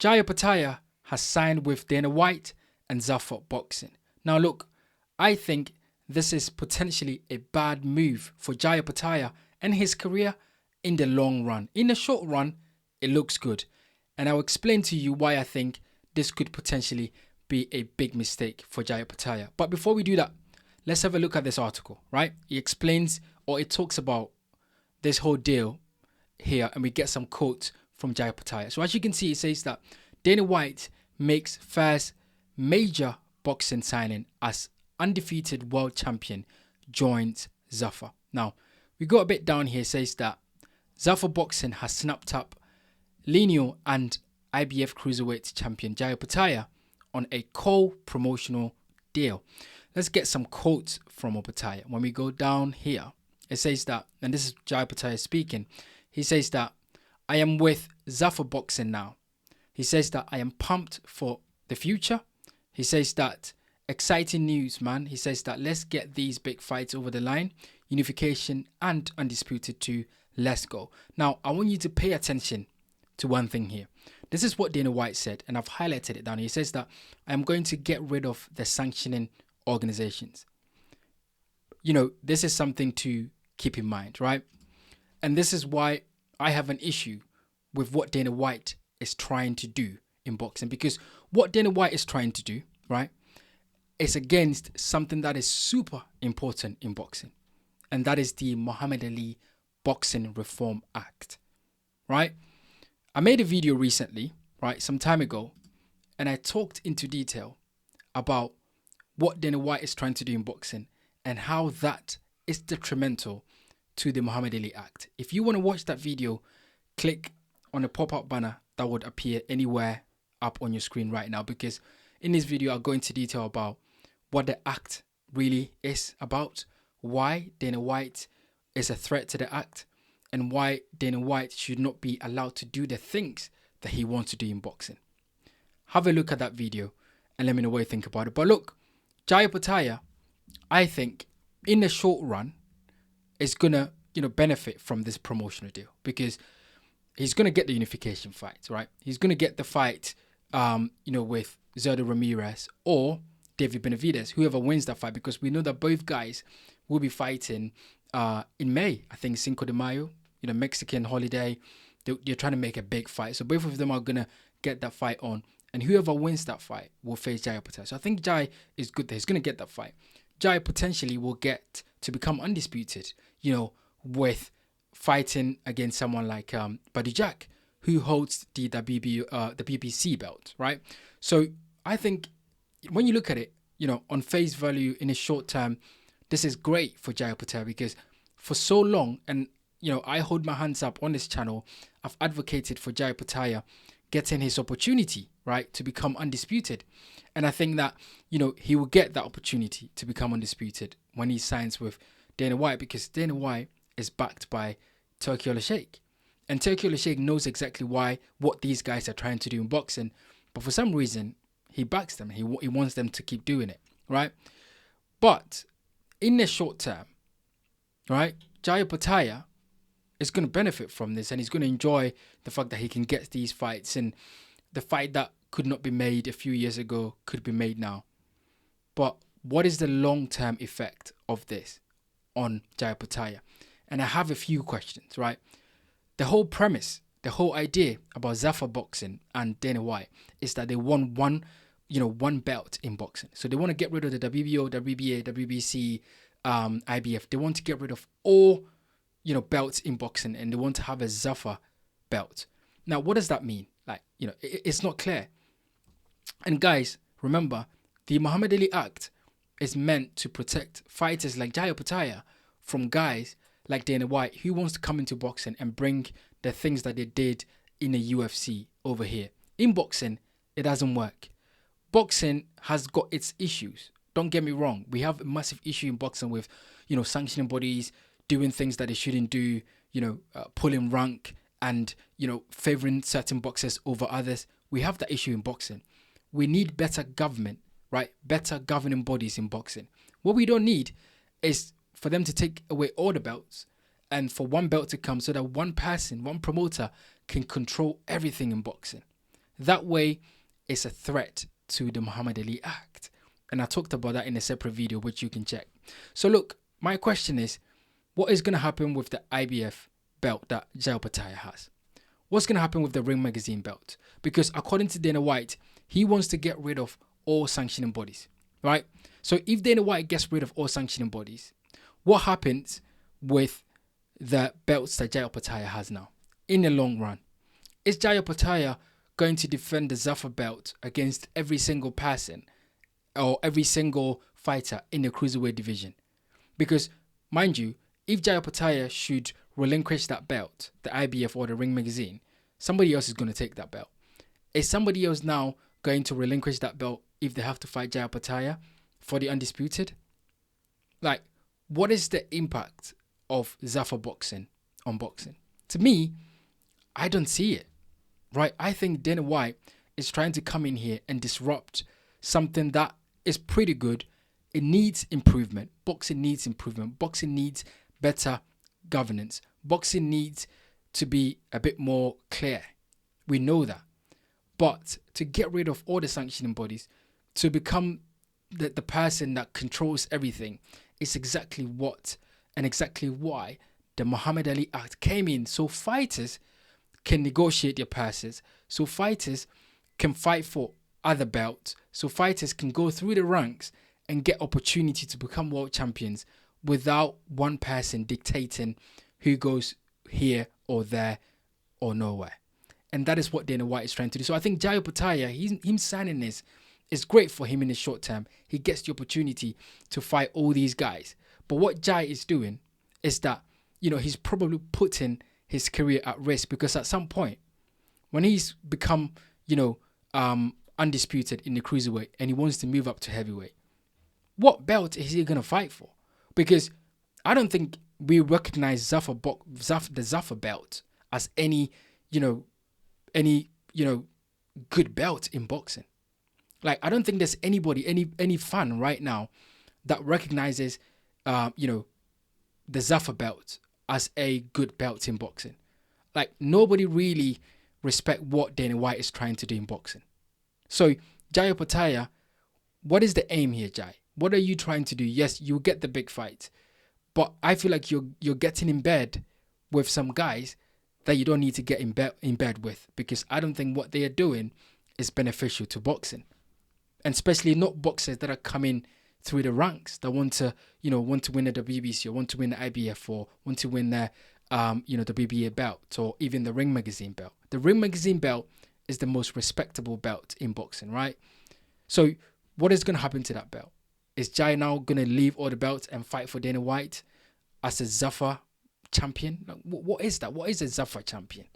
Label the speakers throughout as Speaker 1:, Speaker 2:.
Speaker 1: Jai Opetaia has signed with Dana White and Zaffa Boxing. Now look, I think this is potentially a bad move for Jai Opetaia and his career in the long run. In the short run, it looks good. And I'll explain to you why I think this could potentially be a big mistake for Jai Opetaia. But before we do that, let's have a look at this article, right? It explains, or it talks about this whole deal here, and we get some quotes from Jai Opetaia. So as you can see, it says that Dana White makes first major boxing signing as undefeated world champion joins Zaffa. Now, we go a bit down here, it says that Zaffa Boxing has snapped up lineal and IBF cruiserweight champion Jai Opetaia on a co-promotional deal. Let's get some quotes from Opetaia. When we go down here, it says that, and this is Jai Opetaia speaking, he says that, I am with Zaffa Boxing now. He says that I am pumped for the future. He says that, exciting news, man. He says that let's get these big fights over the line. Unification and Undisputed 2. Let's go. Now, I want you to pay attention to one thing here. This is what Dana White said, and I've highlighted it down here. He says that I am going to get rid of the sanctioning organizations. You know, this is something to keep in mind, right? And this is why I have an issue with what Dana White is trying to do in boxing, because what Dana White is trying to do, right, is against something that is super important in boxing, and that is the Muhammad Ali Boxing Reform Act, right? I made a video recently, right, some time ago, and I talked into detail about what Dana White is trying to do in boxing and how that is detrimental to the Muhammad Ali Act. If you want to watch that video, click on the pop-up banner that would appear anywhere up on your screen right now, because in this video I'll go into detail about what the act really is about, why Dana White is a threat to the act, and why Dana White should not be allowed to do the things that he wants to do in boxing. Have a look at that video and let me know what you think about it. But look, Jai Opetaia, I think in the short run is gonna, benefit from this promotional deal, because he's gonna get the unification fight, right? He's gonna get the fight, with Zerdo Ramirez or David Benavidez, whoever wins that fight, because we know that both guys will be fighting in May. I think Cinco de Mayo, Mexican holiday. They're trying to make a big fight. So both of them are going to get that fight on. And whoever wins that fight will face Jai Opetaia. So I think Jai is good there. He's going to get that fight. Jai potentially will get to become undisputed, with fighting against someone like Buddy Jack, who holds the BBC belt, right? So I think when you look at it, on face value in a short term, this is great for Jai Opetaia, because for so long, and I hold my hands up on this channel, I've advocated for Jai Opetaia getting his opportunity, right, to become undisputed. And I think that, he will get that opportunity to become undisputed when he signs with Dana White, because Dana White is backed by Turki Al-Sheikh. And Turki Al-Sheikh knows exactly what these guys are trying to do in boxing, but for some reason, he backs them. He wants them to keep doing it, right? But in the short term, right, Jai Opetaia is going to benefit from this, and he's going to enjoy the fact that he can get these fights, and the fight that could not be made a few years ago could be made now. But what is the long-term effect of this on Jai Opetaia? And I have a few questions, right? The whole premise, the whole idea about Zaffa Boxing and Dana White is that they want one belt in boxing. So they want to get rid of the WBO, WBA, WBC, IBF. They want to get rid of all, belts in boxing, and they want to have a Zaffa belt. Now, what does that mean? Like, it's not clear. And guys, remember, the Muhammad Ali Act is meant to protect fighters like Jai Opetaia from guys like Dana White, who wants to come into boxing and bring the things that they did in the UFC over here. In boxing, it doesn't work. Boxing has got its issues. Don't get me wrong. We have a massive issue in boxing with, sanctioning bodies doing things that they shouldn't do, pulling rank and, favoring certain boxers over others. We have that issue in boxing. We need better government, right? Better governing bodies in boxing. What we don't need is for them to take away all the belts and for one belt to come so that one person, one promoter can control everything in boxing. That way, it's a threat to the Muhammad Ali Act. And I talked about that in a separate video, which you can check. So look, my question is, what is going to happen with the IBF belt that Jai Opetaia has? What's going to happen with the Ring Magazine belt? Because according to Dana White, he wants to get rid of all sanctioning bodies, right? So if Dana White gets rid of all sanctioning bodies, what happens with the belts that Jai Opetaia has now in the long run? Is Jai Opetaia going to defend the Zafar belt against every single person or every single fighter in the cruiserweight division? Because, mind you, if Jai Opetaia should relinquish that belt, the IBF or the Ring Magazine, somebody else is going to take that belt. Is somebody else now going to relinquish that belt if they have to fight Jai Opetaia for the undisputed? Like, what is the impact of Zafar boxing on boxing? To me, I don't see it, right? I think Dana White is trying to come in here and disrupt something that is pretty good. It needs improvement. Boxing needs improvement. Boxing needs better governance. Boxing needs to be a bit more clear. We know that. But to get rid of all the sanctioning bodies, to become the person that controls everything, is exactly what and exactly why the Muhammad Ali Act came in. So fighters can negotiate their passes. So fighters can fight for other belts. So fighters can go through the ranks and get opportunity to become world champions without one person dictating who goes here or there or nowhere. And that is what Dana White is trying to do. So I think Jai Opetaia, him signing this is great for him in the short term. He gets the opportunity to fight all these guys. But what Jai is doing is that, he's probably putting his career at risk, because at some point, when he's become, undisputed in the cruiserweight and he wants to move up to heavyweight, what belt is he going to fight for? Because I don't think we recognize the Zafar belt as any good belt in boxing. Like, I don't think there's anybody, any fan right now that recognizes, the Zafar belt as a good belt in boxing. Like, nobody really respect what Dana White is trying to do in boxing. So, Jai Opetaia, what is the aim here, Jai? What are you trying to do? Yes, you get the big fight, but I feel like you're getting in bed with some guys that you don't need to get in bed with, because I don't think what they are doing is beneficial to boxing, and especially not boxers that are coming through the ranks that want to win the WBC or want to win the IBF or want to win the the BBA belt or even the Ring Magazine belt. The Ring Magazine belt is the most respectable belt in boxing, right? So what is going to happen to that belt? Is Jai now going to leave all the belts and fight for Dana White as a Zafar champion? What is that? What is a Zafar champion?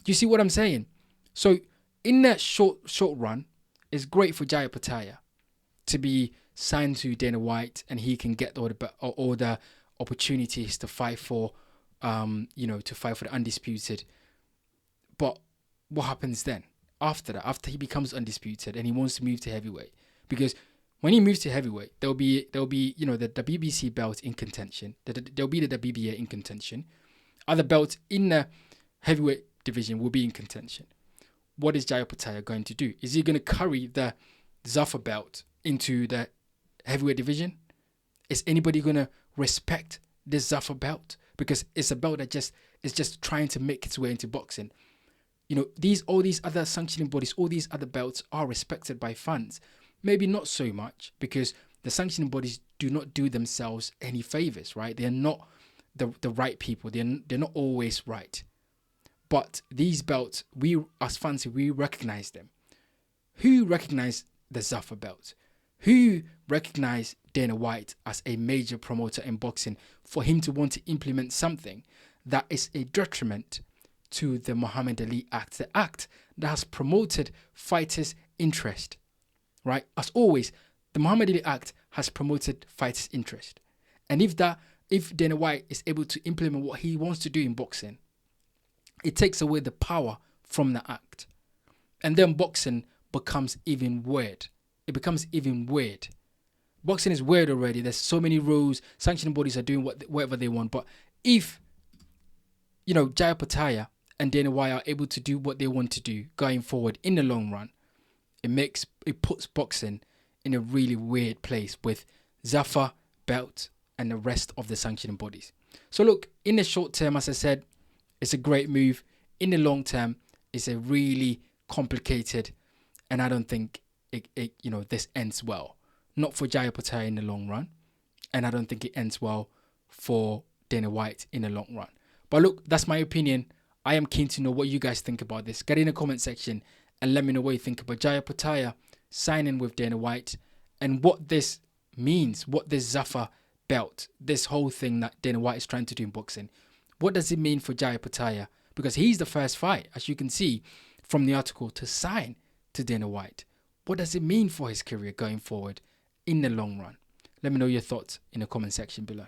Speaker 1: Do you see what I'm saying? So in that short run, it's great for Jai Opetaia to be signed to Dana White, and he can get all the opportunities to fight for, the undisputed. But what happens then after that? After he becomes undisputed and he wants to move to heavyweight, because when he moves to heavyweight, there'll be the WBC belt in contention. There'll be the WBA in contention. Other belts in the heavyweight division will be in contention. What is Jai Opetaia going to do? Is he going to carry the Zafar belt into the heavyweight division? Is anybody going to respect this Zafar belt? Because it's a belt that is just trying to make its way into boxing. All these other sanctioning bodies, all these other belts are respected by fans. Maybe not so much, because the sanctioning bodies do not do themselves any favors, right? They're not the right people. They're not always right. But these belts, we as fans, we recognize them. Who recognize the Zafar belt? Who recognize Dana White as a major promoter in boxing for him to want to implement something that is a detriment to the Muhammad Ali Act, the act that has promoted fighters' interest, right? As always, the Muhammad Ali Act has promoted fighters' interest. And if Dana White is able to implement what he wants to do in boxing, it takes away the power from the act. And then boxing becomes even weird. It becomes even weird. Boxing is weird already. There's so many rules. Sanctioning bodies are doing whatever they want. But if, Jai Opetaia and Dana White are able to do what they want to do going forward in the long run, it puts boxing in a really weird place with Zafar, belt, and the rest of the sanctioning bodies. So look, in the short term, as I said, it's a great move. In the long term, it's a really complicated, and I don't think this ends well. Not for Jai Opetaia in the long run, and I don't think it ends well for Dana White in the long run. But look, that's my opinion. I am keen to know what you guys think about this. Get in the comment section and let me know what you think about Jai Opetaia signing with Dana White and what this means, what this Zafar belt, this whole thing that Dana White is trying to do in boxing. What does it mean for Jai Opetaia? Because he's the first fight, as you can see from the article, to sign to Dana White. What does it mean for his career going forward in the long run? Let me know your thoughts in the comment section below.